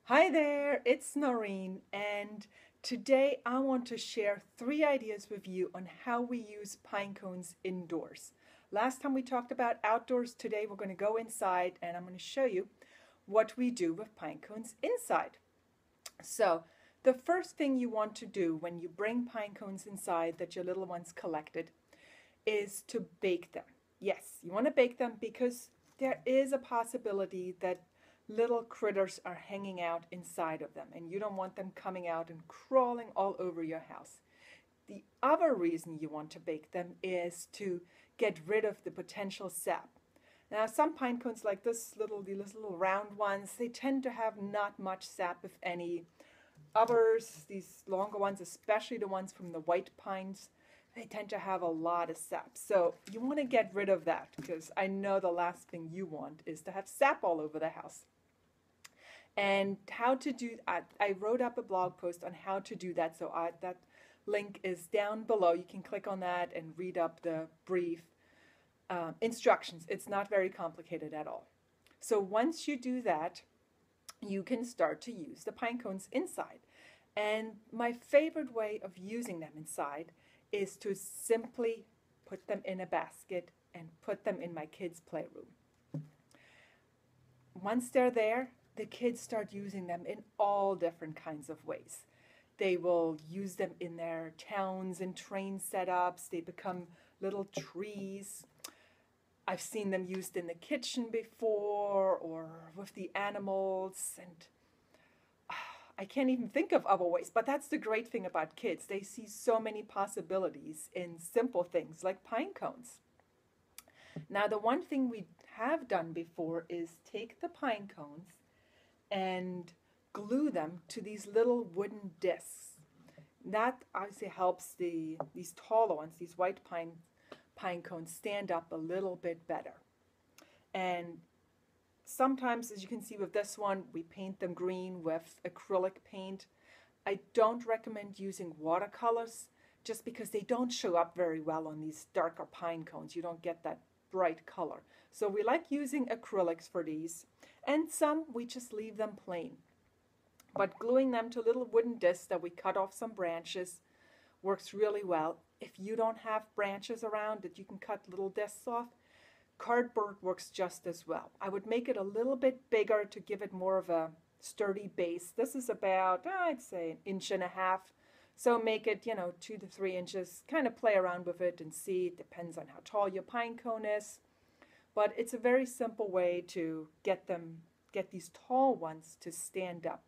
Hi there, it's Noreen, and today I want to share 3 ideas with you on how we use pine cones indoors. Last time we talked about outdoors, today we're going to go inside and I'm going to show you what we do with pine cones inside. So, the first thing you want to do when you bring pine cones inside that your little ones collected is to bake them. Yes, you want to bake them because there is a possibility that little critters are hanging out inside of them and you don't want them coming out and crawling all over your house. The other reason you want to bake them is to get rid of the potential sap. Now, some pine cones like these little round ones, they tend to have not much sap, if any. Others, these longer ones, especially the ones from the white pines, they tend to have a lot of sap. So you want to get rid of that because I know the last thing you want is to have sap all over the house. And how to do that, I wrote up a blog post on how to do that. So that link is down below. You can click on that and read up the brief instructions. It's not very complicated at all. So once you do that, you can start to use the pine cones inside. And my favorite way of using them inside is to simply put them in a basket and put them in my kids' playroom. Once they're there, the kids start using them in all different kinds of ways. They will use them in their towns and train setups. They become little trees. I've seen them used in the kitchen before or with the animals, and I can't even think of other ways. But that's the great thing about kids. They see so many possibilities in simple things like pine cones. Now, the one thing we have done before is take the pine cones and glue them to these little wooden discs. That obviously helps these taller ones, these white pine cones, stand up a little bit better. And sometimes, as you can see with this one, we paint them green with acrylic paint. I don't recommend using watercolors just because they don't show up very well on these darker pine cones. You don't get that bright color. So we like using acrylics for these, and some we just leave them plain. But gluing them to little wooden discs that we cut off some branches works really well. If you don't have branches around that you can cut little discs off, cardboard works just as well. I would make it a little bit bigger to give it more of a sturdy base. This is about, I'd say, 1.5 inches. So make it, 2 to 3 inches. Kind of play around with it and see. It depends on how tall your pine cone is. But it's a very simple way to get these tall ones to stand up.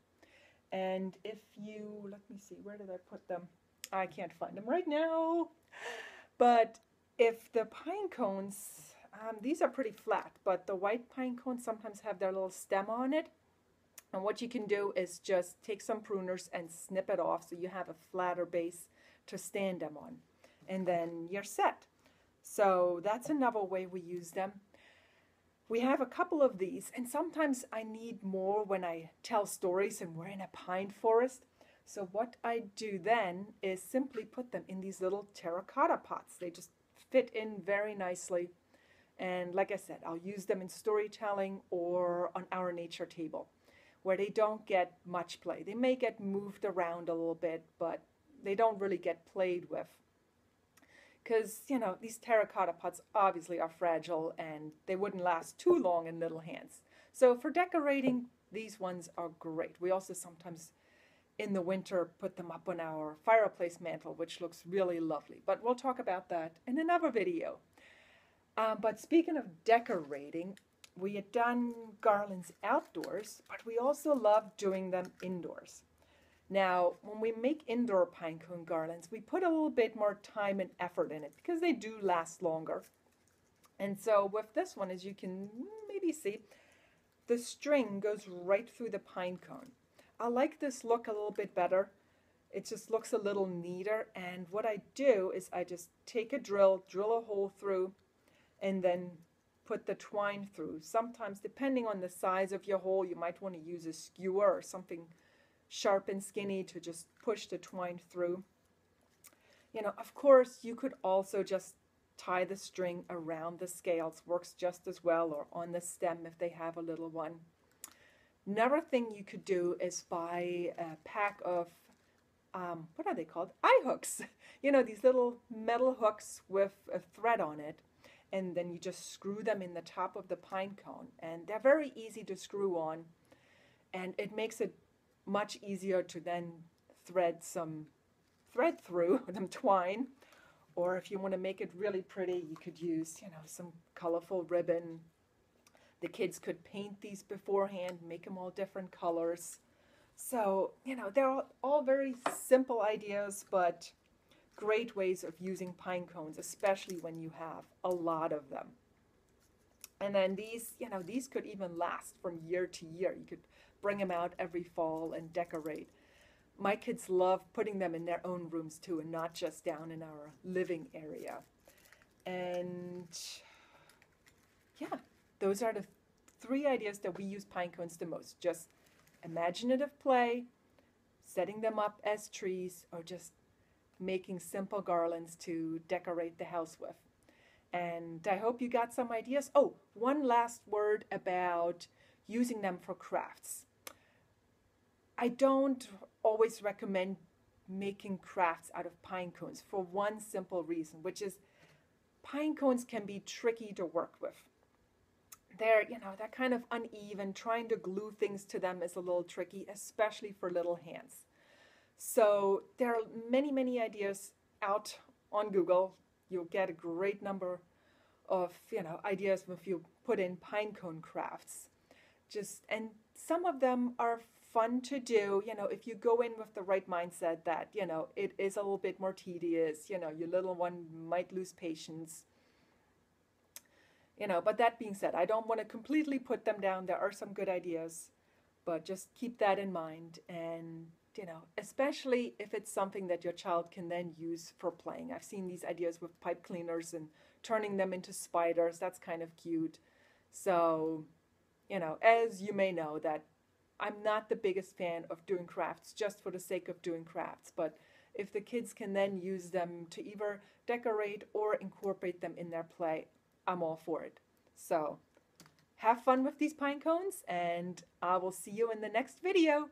And if you, let me see, where did I put them? I can't find them right now. But if the pine cones, these are pretty flat, but the white pine cones sometimes have their little stem on it. And what you can do is just take some pruners and snip it off so you have a flatter base to stand them on. And then you're set. So that's another way we use them. We have a couple of these, and sometimes I need more when I tell stories and we're in a pine forest. So what I do then is simply put them in these little terracotta pots. They just fit in very nicely. And like I said, I'll use them in storytelling or on our nature table where they don't get much play. They may get moved around a little bit, but they don't really get played with. Because, these terracotta pots obviously are fragile and they wouldn't last too long in little hands. So for decorating, these ones are great. We also sometimes in the winter put them up on our fireplace mantle, which looks really lovely. But we'll talk about that in another video. But speaking of decorating, we had done garlands outdoors, but we also love doing them indoors. Now, when we make indoor pine cone garlands, we put a little bit more time and effort in it because they do last longer. And so with this one, as you can maybe see, the string goes right through the pine cone. I like this look a little bit better. It just looks a little neater. And what I do is I just take a drill a hole through, and then put the twine through. Sometimes, depending on the size of your hole, you might want to use a skewer or something sharp and skinny to just push the twine through. Of course, you could also just tie the string around the scales. Works just as well, or on the stem if they have a little one. Another thing you could do is buy a pack of, what are they called? Eye hooks. You know, these little metal hooks with a thread on it. And then you just screw them in the top of the pine cone. And they're very easy to screw on. And it makes it much easier to then thread through some twine. Or if you want to make it really pretty, you could use, you know, some colorful ribbon. The kids could paint these beforehand, make them all different colors. So, you know, they're all very simple ideas, but great ways of using pine cones, especially when you have a lot of them. And then these, you know, these could even last from year to year. You could bring them out every fall and decorate. My kids love putting them in their own rooms too, and not just down in our living area. And yeah, those are the 3 ideas that we use pine cones the most. Just imaginative play, setting them up as trees, or just making simple garlands to decorate the house with. And I hope you got some ideas. Oh, one last word about using them for crafts. I don't always recommend making crafts out of pine cones for one simple reason, which is pine cones can be tricky to work with. They're, you know, they're kind of uneven. Trying to glue things to them is a little tricky, especially for little hands. So there are many, many ideas out on Google. You'll get a great number of, you know, ideas if you put in pinecone crafts. And some of them are fun to do, you know, if you go in with the right mindset that, you know, it is a little bit more tedious, you know, your little one might lose patience. You know, but that being said, I don't want to completely put them down. There are some good ideas, but just keep that in mind. And, you know, especially if it's something that your child can then use for playing. I've seen these ideas with pipe cleaners and turning them into spiders. That's kind of cute. So, you know, as you may know, that I'm not the biggest fan of doing crafts just for the sake of doing crafts. But if the kids can then use them to either decorate or incorporate them in their play, I'm all for it. So have fun with these pine cones, and I will see you in the next video.